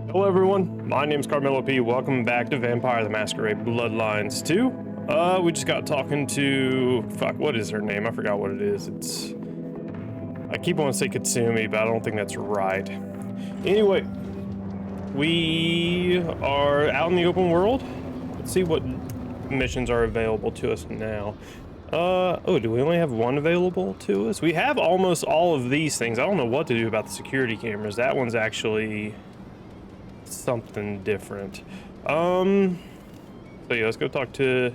Hello everyone, my name's CarmelOP. Welcome back to Vampire the Masquerade Bloodlines 2. We just got talking to... Fuck, what is her name? I forgot what it is. I keep wanting to say Katsumi, but I don't think that's right. Anyway, we are out in the open world. Let's see what missions are available to us now. Oh, do we only have one available to us? We have almost all of these things. I don't know what to do about the security cameras. That one's actually something different. So yeah, let's go talk to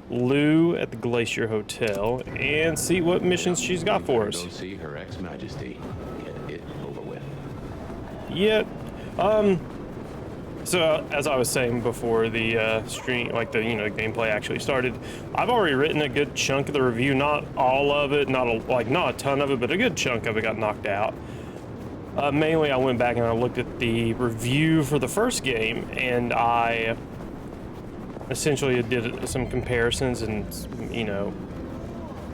Lou at the Glacier Hotel and see what missions she's got for us. Go see Her Ex-Majesty. Get it over with. Yeah. So as I was saying before the stream, like the gameplay actually started, I've already written a good chunk of the review. Not all of it, not a ton of it, but a good chunk of it got knocked out. Mainly, I went back and I looked at the review for the first game, and I essentially did some comparisons and,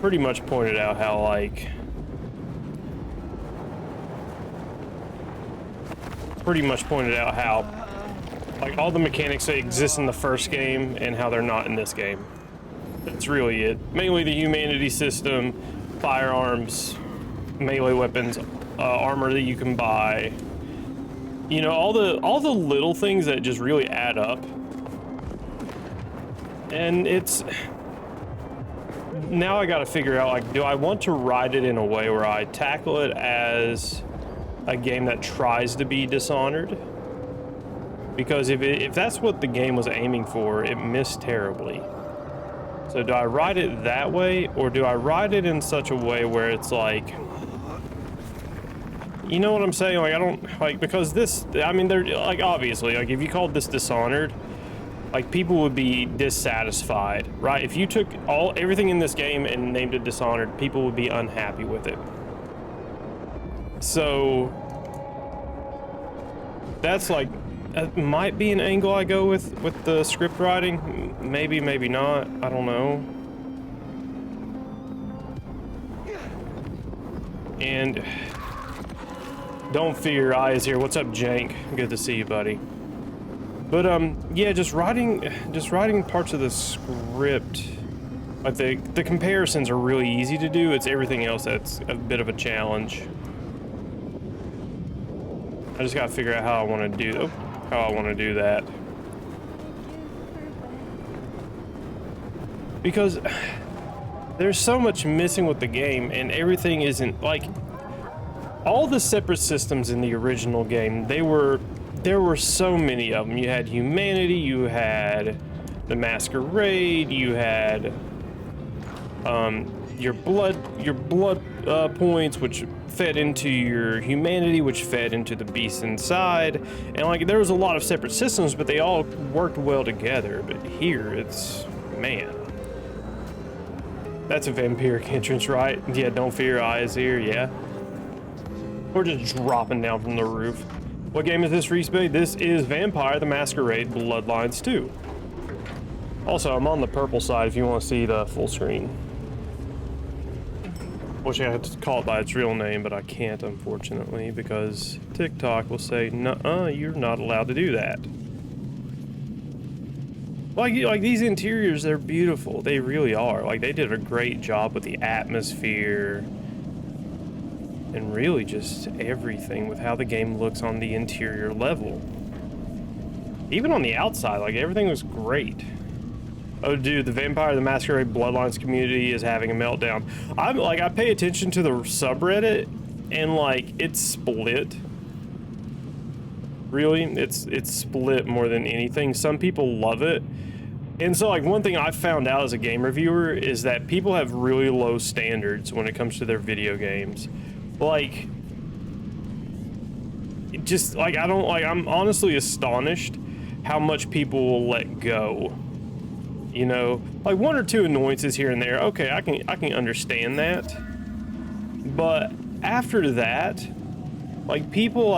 pretty much pointed out how, all the mechanics that exist in the first game and how they're not in this game. That's really it. Mainly the humanity system, firearms, melee weapons, armor that you can buy, all the little things that just really add up. And it's now I got to figure out, do I want to write it in a way where I tackle it as a game that tries to be Dishonored? Because if that's what the game was aiming for, it missed terribly. So do I write it that way, or do I write it in such a way where it's like, you know what I'm saying? I don't because this, they're obviously, if you called this Dishonored, people would be dissatisfied, right? If you took everything in this game and named it Dishonored, people would be unhappy with it. So that's that might be an angle I go with the script writing. Maybe, maybe not. I don't know. And don't fear, I is here. What's up, Jank? Good to see you, buddy. But yeah, just writing parts of the script. The comparisons are really easy to do. It's everything else that's a bit of a challenge. I just gotta figure out how I want to do that. Because there's so much missing with the game, and everything isn't all the separate systems in the original game. There were so many of them. You had humanity, you had the Masquerade, you had your blood points, which fed into your humanity, which fed into the beast inside, and there was a lot of separate systems, but they all worked well together. But here, it's, man, that's a vampiric entrance, right? Yeah, don't fear, I is here. Yeah, we're just dropping down from the roof. What game is this, Reese? This is Vampire the Masquerade Bloodlines 2. Also, I'm on the purple side if you want to see the full screen. Wish I had to call it by its real name, but I can't, unfortunately, because TikTok will say, "Nuh-uh, you're not allowed to do that." Like these interiors, they're beautiful. They really are. They did a great job with the atmosphere and really just everything with how the game looks on the interior level. Even on the outside, everything was great. Oh, dude, the Vampire the Masquerade Bloodlines community is having a meltdown. I pay attention to the subreddit, and it's split. Really, it's split more than anything. Some people love it, and so one thing I've found out as a game reviewer is that people have really low standards when it comes to their video games. I'm honestly astonished how much people will let go. One or two annoyances here and there, okay, I can understand that. But after that, people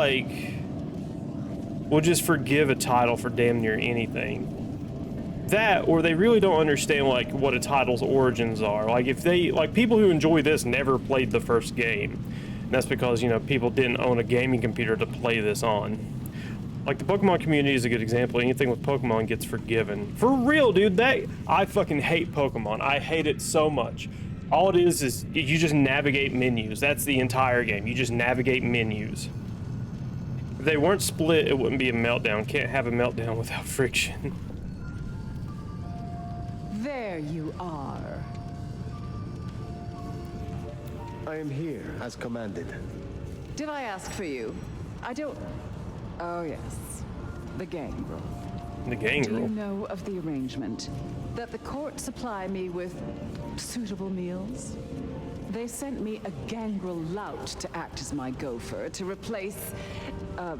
will just forgive a title for damn near anything. That, or they really don't understand what a title's origins are. If they people who enjoy this never played the first game. And that's because people didn't own a gaming computer to play this on. Like, the Pokemon community is a good example. Anything with Pokemon gets forgiven. For real, dude. I fucking hate Pokemon. I hate it so much. All it is you just navigate menus. That's the entire game. You just navigate menus. If they weren't split, it wouldn't be a meltdown. Can't have a meltdown without friction. There you are. I am here, as commanded. Did I ask for you? I don't... Oh, yes. The gangrel. The Do you gangrel. know of the arrangement? That the court supply me with suitable meals? They sent me a gangrel lout to act as my gopher, to replace... the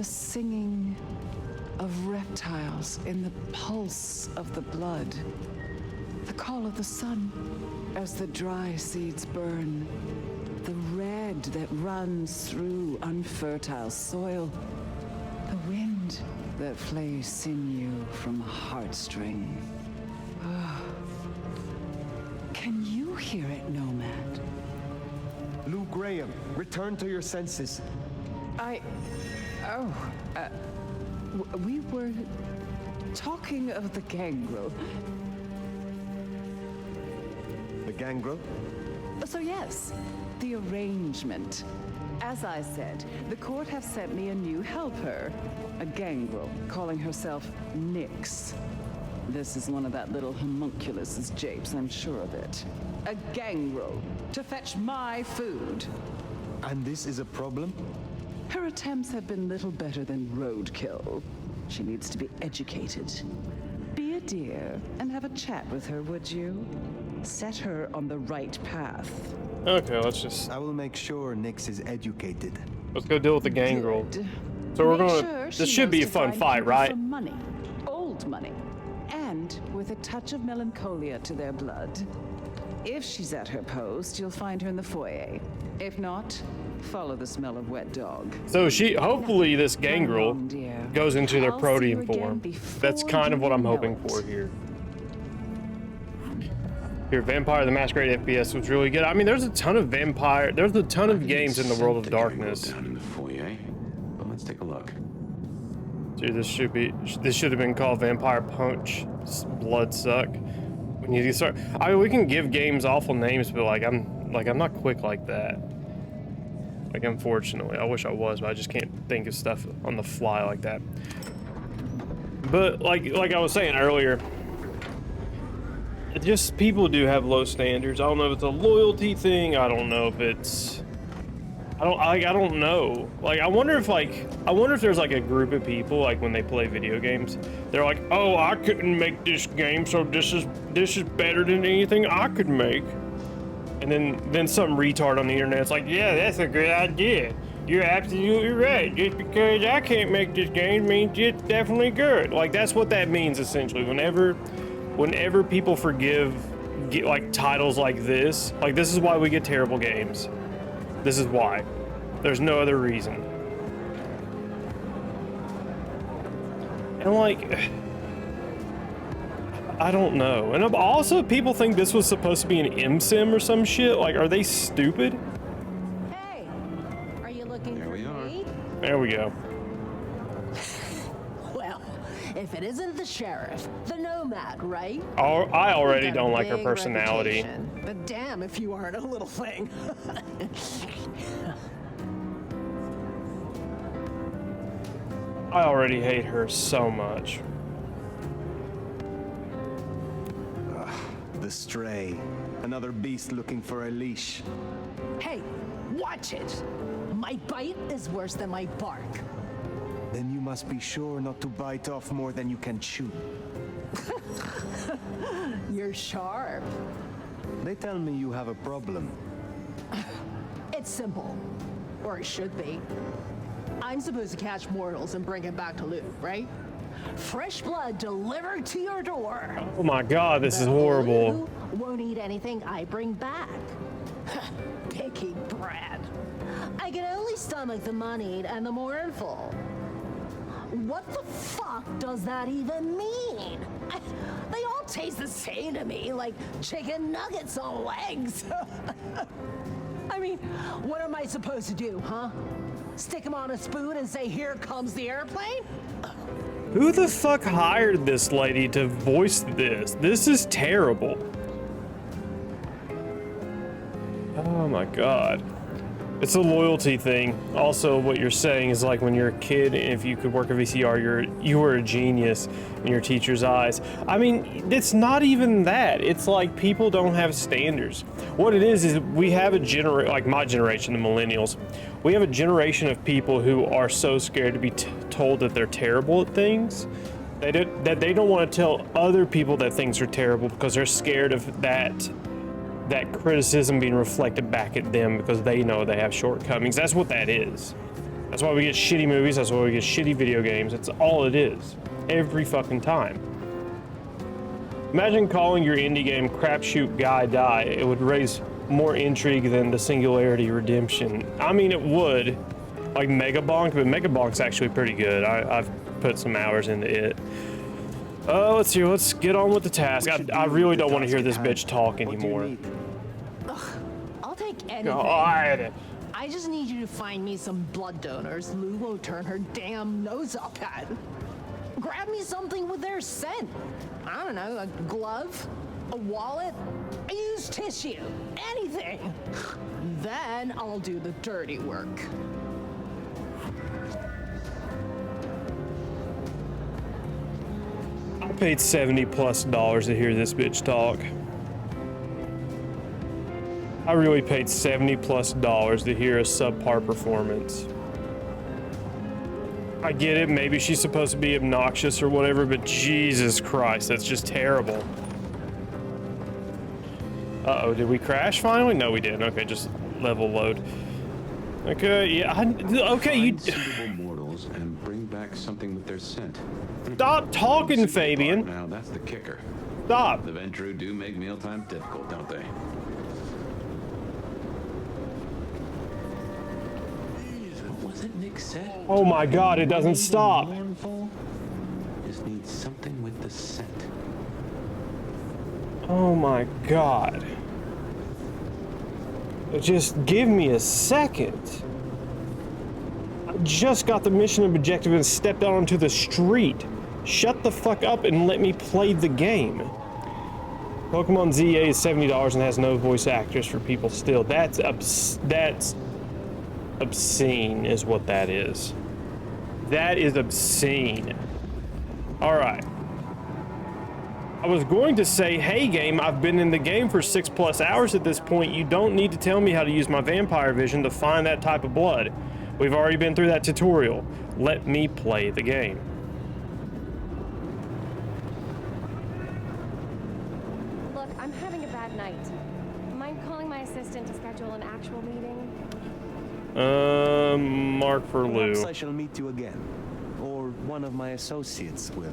singing of reptiles in the pulse of the blood. The call of the sun as the dry seeds burn. The red that runs through unfertile soil. The wind that flays sinew from a heartstring. Can you hear it, Nomad? Lou Graham, return to your senses. We were talking of the gangrel. The gangrel? So yes, the arrangement. As I said, the court have sent me a new helper, a gangrel, calling herself Nyx. This is one of that little homunculus's japes, I'm sure of it. A gangrel, to fetch my food. And this is a problem? Her attempts have been little better than roadkill. She needs to be educated. Be a dear and have a chat with her, would you? Set her on the right path. Okay, let's I will make sure Nyx is educated. go deal with the gangrel. Good. So we're Make gonna. sure This she should be a knows to fun find fight, people right? for money, old money, and with a touch of melancholia to their blood. If she's at her post, you'll find her in the foyer. If not, follow the smell of wet dog. So hopefully this gangrel Come on, dear. goes into their I'll see you protein again form. before That's kind of you what I'm know hoping it. for here. Vampire the Masquerade FPS was really good. I mean, there's a ton of games in the world of darkness. Down in the foyer, but let's take a look. Dude, this should have been called Vampire Punch Blood Suck. When you start, I mean, we can give games awful names, but I'm not quick like that. Like, unfortunately, I wish I was, but I just can't think of stuff on the fly like that. But like I was saying earlier, just people do have low standards. I don't know if it's a loyalty thing. I don't know if it's, I don't know. Like, I wonder if there's like a group of people, like when they play video games, they're like, oh, I couldn't make this game, so this is better than anything I could make. And then some retard on the internet's like, yeah, that's a good idea. You're absolutely right. Just because I can't make this game means it's definitely good. Like, that's what that means essentially. Whenever people get like titles like this is why we get terrible games. This is why. There's no other reason. And like, I don't know. And also, people think this was supposed to be an MSIM or some shit. Like, are they stupid? Hey, are you looking There for we are. me? There we go. Well, if it isn't the sheriff, the nomad, right? I already You've got don't a like her big personality. reputation, but damn if you aren't a little thing. I already hate her so much. The stray. Another beast looking for a leash. Hey, watch it. My bite is worse than my bark. Then you must be sure not to bite off more than you can chew. You're sharp. They tell me you have a problem. It's simple. Or it should be. I'm supposed to catch mortals and bring him back to loot, right? Fresh blood delivered to your door. Oh my god, this is But horrible. Lou won't eat anything I bring back. Picky brat. I can only stomach the moneyed and the mournful. What the fuck does that even mean? They all taste the same to me, like chicken nuggets on legs. I mean, what am I supposed to do, huh? Stick him on a spoon and say, "Here comes the airplane"? Who the fuck hired this lady to voice this? This is terrible. Oh my god. It's a loyalty thing. Also, what you're saying is like when you're a kid, if you could work a VCR, you were a genius in your teacher's eyes. I mean, it's not even that. It's like people don't have standards. What it is we have a like my generation, the millennials, we have a generation of people who are so scared to be told that they're terrible at things that they don't want to tell other people that things are terrible because they're scared of that criticism being reflected back at them because they know they have shortcomings. That's what that is. That's why we get shitty movies. That's why we get shitty video games. That's all it is. Every fucking time. Imagine calling your indie game Crapshoot Guy Die. It would raise more intrigue than the Singularity Redemption. I mean, it would. Like Megabonk, but Megabonk's actually pretty good. I've put some hours into it. Let's see. Let's get on with the task. I really don't want to hear this bitch talk anymore. I'll take anything. God. I just need you to find me some blood donors Lou won't turn her damn nose up at. Grab me something with their scent. I don't know, a glove, a wallet, a used tissue, anything. Then I'll do the dirty work. I paid $70+ to hear this bitch talk. I really paid $70+ to hear a subpar performance. I get it, maybe she's supposed to be obnoxious or whatever, but Jesus Christ, that's just terrible. Uh-oh, did we crash finally? No, we didn't. Okay, just level load. Okay, yeah, okay, you... Suitable mortals and bring back something with their scent. Stop talking, Fabian. Now, that's the kicker. Stop. The Ventru do make mealtime difficult, don't they? What was it Nick said? Oh my God, it doesn't stop. Mournful? Just need something with the scent. Oh my God. Just give me a second. I just got the mission objective and stepped out onto the street. Shut the fuck up and let me play the game. Pokemon ZA is $70 and has no voice actors for people still. That's obscene is what that is. That is obscene. All right. I was going to say, hey game, I've been in the game for 6+ hours at this point. You don't need to tell me how to use my vampire vision to find that type of blood. We've already been through that tutorial. Let me play the game. Look, I'm having a bad night. Mind calling my assistant to schedule an actual meeting? Mark for Lou. Perhaps I shall meet you again. Or one of my associates will.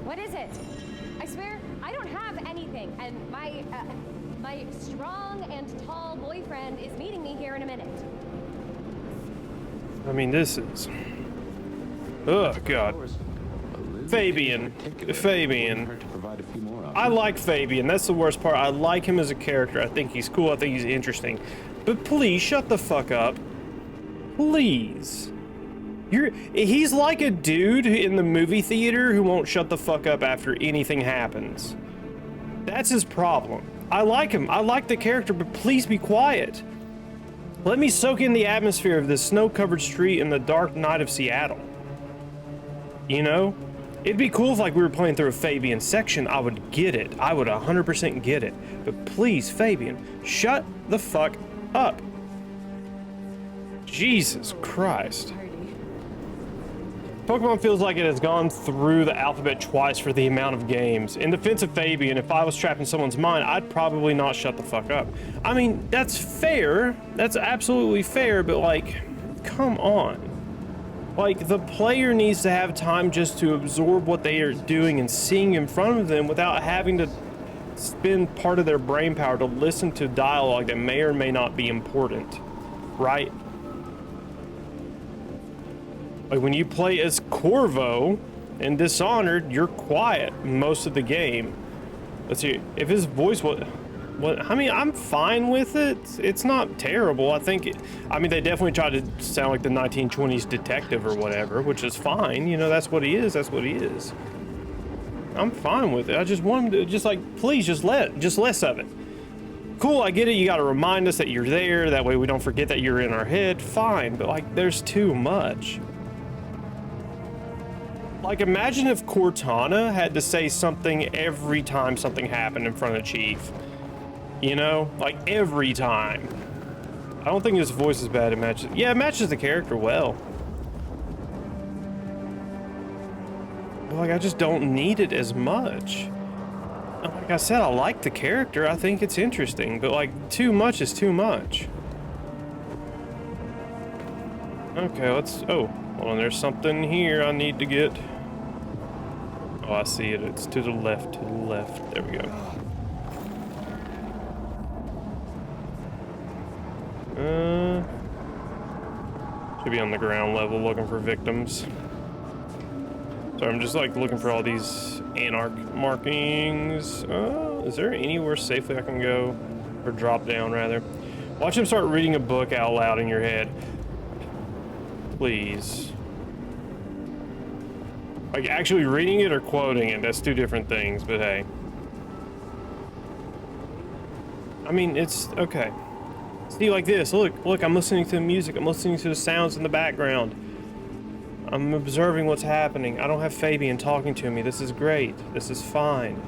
What is it? I swear, I don't have anything, and my strong and tall boyfriend is meeting me here in a minute. I mean, this is... Oh, God. Fabian. I like Fabian. That's the worst part. I like him as a character. I think he's cool. I think he's interesting. But please, shut the fuck up. Please. He's like a dude in the movie theater who won't shut the fuck up after anything happens. That's his problem. I like him. I like the character, but please be quiet. Let me soak in the atmosphere of this snow-covered street in the dark night of Seattle. You know? It'd be cool if like we were playing through a Fabian section. I would get it. I would 100% get it. But please, Fabian, shut the fuck up. Jesus Christ. Pokemon feels like it has gone through the alphabet twice for the amount of games. In defense of Fabian, if I was trapped in someone's mind, I'd probably not shut the fuck up. I mean, that's fair. That's absolutely fair, but like, come on. Like, the player needs to have time just to absorb what they are doing and seeing in front of them without having to spend part of their brain power to listen to dialogue that may or may not be important, right? Like when you play as Corvo in Dishonored, you're quiet most of the game. Let's see, if his voice was... What? I mean, I'm fine with it. It's not terrible. I think, I mean, they definitely tried to sound like the 1920s detective or whatever, which is fine. You know, that's what he is. That's what he is. I'm fine with it. I just want him to just like, please, just less of it. Cool, I get it. You got to remind us that you're there. That way we don't forget that you're in our head. Fine, but like, there's too much. Like, imagine if Cortana had to say something every time something happened in front of Chief. You know, like every time. I don't think his voice is bad. It matches. Yeah, it matches the character well. But like, I just don't need it as much. Like I said, I like the character. I think it's interesting, but like, too much is too much. Okay, let's. Oh, hold on. There's something here I need to get. Oh, I see it. It's to the left. To the left. There we go. Should be on the ground level looking for victims. So I'm just like looking for all these anarch markings. Is there anywhere safely I can go? Or drop down rather? Watch him start reading a book out loud in your head. Please. Like actually reading it or quoting it, that's two different things, but hey. I mean, it's okay. See, like this, look, I'm listening to the music, I'm listening to the sounds in the background. I'm observing what's happening. I don't have Fabian talking to me. This is great. This is fine.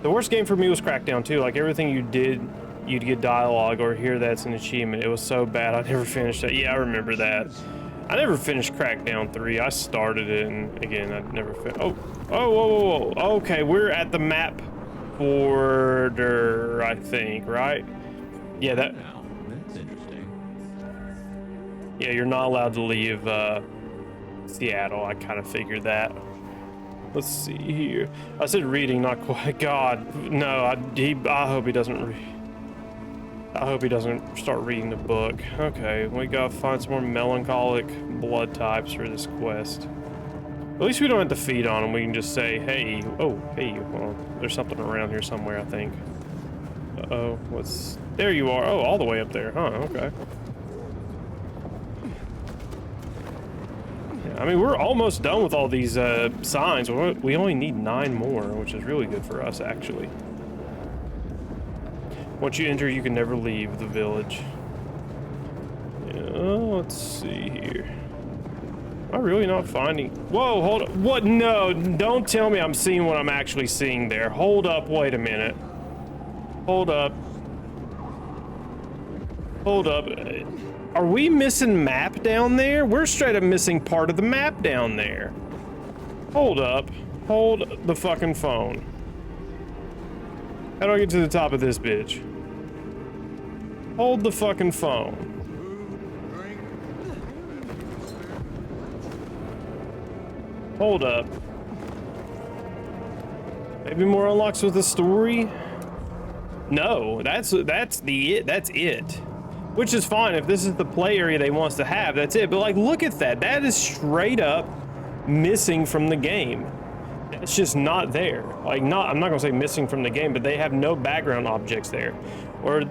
The worst game for me was Crackdown 2. Like, everything you did, you'd get dialogue or hear that's an achievement. It was so bad, I never finished it. Yeah, I remember that. I never finished Crackdown 3. I started it, and again, I never finished. Oh, whoa. Okay, we're at the map border, I think, right? Yeah, that... That's interesting. Yeah, you're not allowed to leave, Seattle. I kind of figured that. Let's see here. I said reading, not quite. God, no. I hope he doesn't read. I hope he doesn't start reading the book. Okay, we gotta find some more melancholic blood types for this quest. At least we don't have to feed on them. We can just say, hey. Oh, hey. Well, there's something around here somewhere, I think. Uh-oh. What's... There you are. Oh, all the way up there. Huh, okay. I mean, we're almost done with all these signs. We only need 9 more, which is really good for us, actually. Once you enter, you can never leave the village. Yeah, let's see here. Am I really not finding... Whoa, hold up. What? No, don't tell me I'm seeing what I'm actually seeing there. Hold up, wait a minute. Hold up. Hold up. Are we missing map down there? We're straight up missing part of the map down there. Hold up. Hold the fucking phone. How do I get to the top of this bitch? Hold the fucking phone. Hold up. Maybe more unlocks with the story? No, that's it. Which is fine if this is the play area they want us to have, that's it. But like, look at that. That is straight up missing from the game. It's just not there. Like, I'm not gonna say missing from the game, but they have no background objects there. Or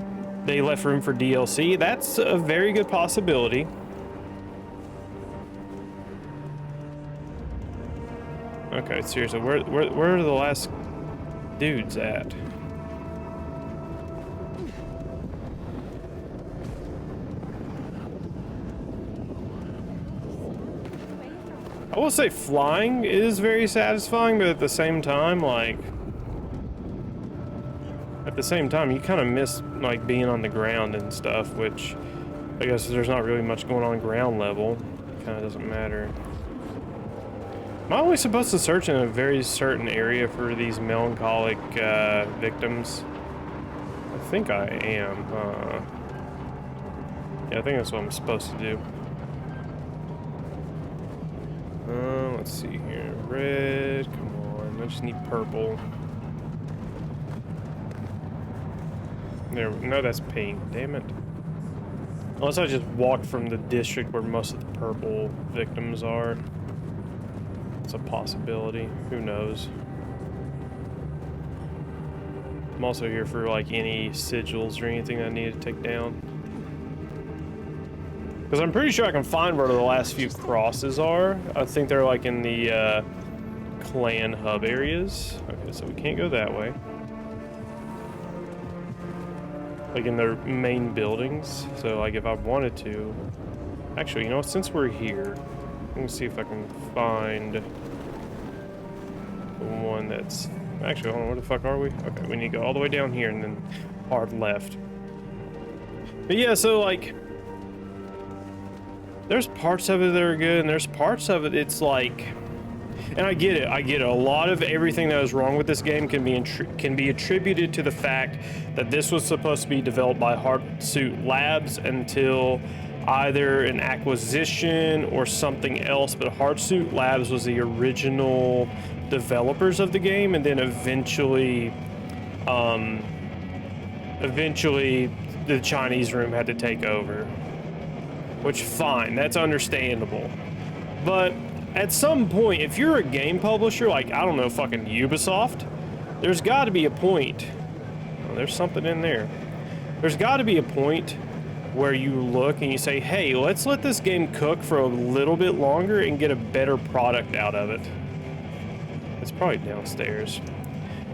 they left room for DLC. That's a very good possibility. Okay, seriously, where are the last dudes at? I will say flying is very satisfying, but at the same time, like... At the same time, you kind of miss, like, being on the ground and stuff, which... I guess there's not really much going on ground level. Kind of doesn't matter. Am I only supposed to search in a very certain area for these melancholic, victims? I think I am, Yeah, I think that's what I'm supposed to do. Let's see here. Red, come on. I just need purple. There, no, that's pink. Damn it. Unless I just walked from the district where most of the purple victims are. It's a possibility. Who knows? I'm also here for like any sigils or anything I need to take down. Because I'm pretty sure I can find where the last few crosses are. I think they're like in the clan hub areas. Okay, so we can't go that way. Like in their main buildings. So like if I wanted to... Actually, you know what, since we're here, let me see if I can find the one that's... Actually, hold on, where the fuck are we? Okay, we need to go all the way down here and then hard left. But yeah, so like... There's parts of it that are good, and there's parts of it it's like... And I get it, a lot of everything that was wrong with this game can be attributed to the fact that this was supposed to be developed by Hardsuit Labs until either an acquisition or something else, but Hardsuit Labs was the original developers of the game, and then eventually the Chinese room had to take over. Which, fine, that's understandable. But at some point, if you're a game publisher, like, I don't know, fucking Ubisoft, there's got to be a point. Oh, there's something in there. There's got to be a point where you look and you say, hey, let's let this game cook for a little bit longer and get a better product out of it. It's probably downstairs.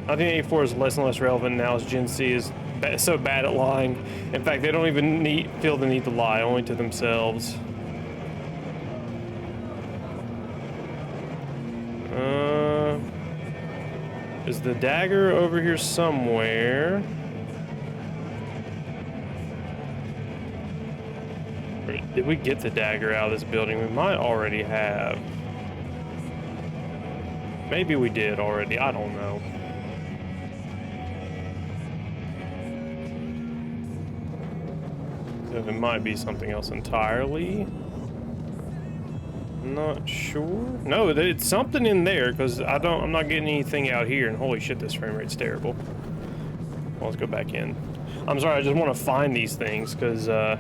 1984 is less and less relevant now as Gen Z is so bad at lying. In fact, they don't even feel the need to lie, only to themselves. Is the dagger over here somewhere? Or did we get the dagger out of this building? We might already have. Maybe we did already, I don't know. So it might be something else entirely. Not sure. No, it's something in there because I'm not getting anything out here, and holy shit, this frame rate's terrible. Well, let's go back in. I'm sorry, I just want to find these things because I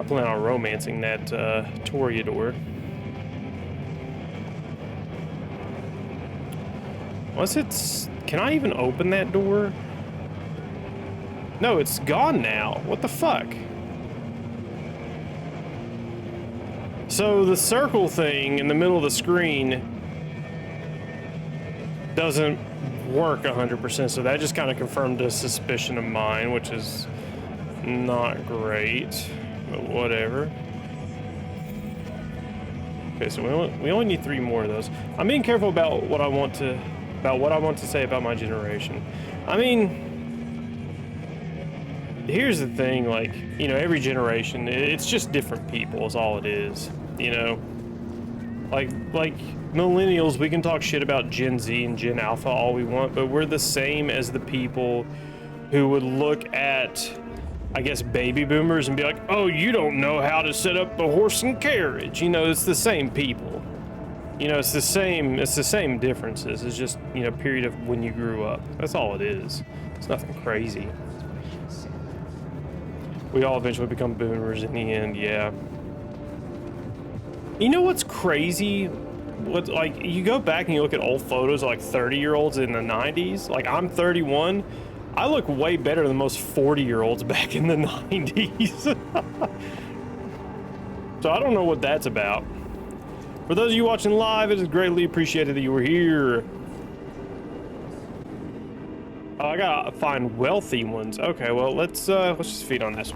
plan on romancing that Toreador. Unless it's... Can I even open that door? No, it's gone now. What the fuck? So the circle thing in the middle of the screen doesn't work 100%, so that just kind of confirmed a suspicion of mine, which is not great, but whatever. Okay, so we only need 3 more of those. I'm being careful about what I want to say about my generation. I mean, here's the thing, like, you know, every generation, it's just different people is all it is, you know? Like millennials, we can talk shit about Gen Z and Gen Alpha all we want, but we're the same as the people who would look at, I guess, baby boomers and be like, oh, you don't know how to set up a horse and carriage. You know, it's the same people. You know, it's the same differences. It's just, you know, period of when you grew up. That's all it is. It's nothing crazy. We all eventually become boomers in the end, yeah. You know what's crazy? What, like, you go back and you look at old photos of like 30-year-olds in the 90s. Like, I'm 31. I look way better than most 40-year-olds back in the 90s. So I don't know what that's about. For those of you watching live, it is greatly appreciated that you were here. Oh, I gotta find wealthy ones. Okay, well, let's just feed on this one.